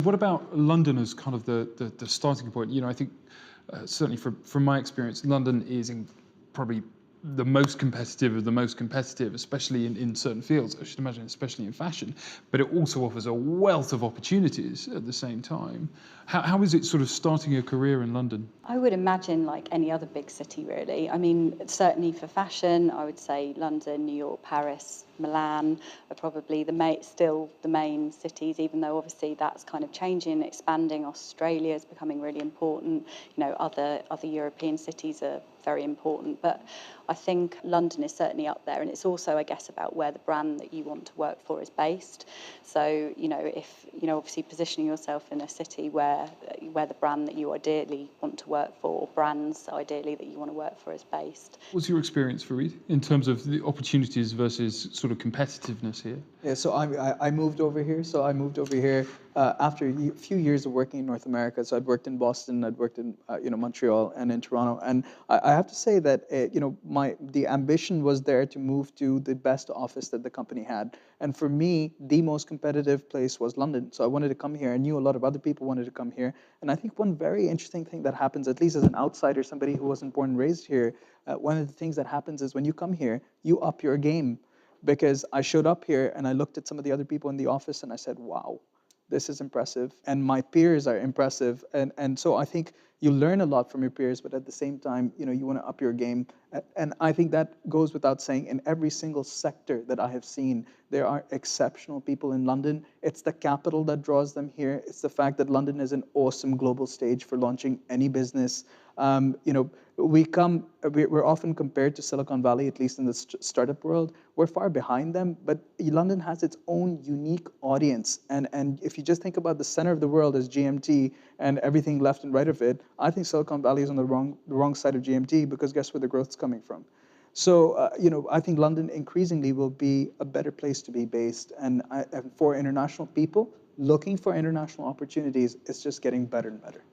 What about London as kind of the starting point? You know, I think certainly from my experience, London is probably the most competitive of the most competitive, especially in certain fields, I should imagine, especially in fashion, but it also offers a wealth of opportunities at the same time. How is it sort of starting a career in London? I would imagine like any other big city, really. I mean, certainly for fashion, I would say London, New York, Paris, Milan are probably still the main cities, even though obviously that's kind of changing, expanding. Australia is becoming really important. You know, other European cities are very important, but I think London is certainly up there, and it's also, I guess, about where the brand that you want to work for is based. So, you know, if you know, obviously positioning yourself in a city where the brand that you ideally want to work for, or brands ideally that you want to work for, is based. What's your experience, Fareed, in terms of the opportunities versus sort of competitiveness here? Yeah, so I moved over here. So I moved over here after a few years of working in North America. So I'd worked in Boston, I'd worked in Montreal and in Toronto, and I have to say that the ambition was there to move to the best office that the company had. And for me, the most competitive place was London. So I wanted to come here. I knew a lot of other people wanted to come here, and I think one very interesting thing that happens, at least as an outsider, somebody who wasn't born and raised here, one of the things that happens is when you come here, you up your game. Because I showed up here and I looked at some of the other people in the office and I said, wow, this is impressive. And my peers are impressive. And so I think you learn a lot from your peers, but at the same time, you want to up your game. And I think that goes without saying. In every single sector that I have seen, there are exceptional people in London. It's the capital that draws them here. It's the fact that London is an awesome global stage for launching any business. We're often compared to Silicon Valley, at least in the startup world. We're far behind them, but London has its own unique audience. And if you just think about the center of the world as GMT and everything left and right of it, I think Silicon Valley is on the wrong side of GMT, because guess where the growth's coming from? So, I think London increasingly will be a better place to be based. And for international people looking for international opportunities, it's just getting better and better.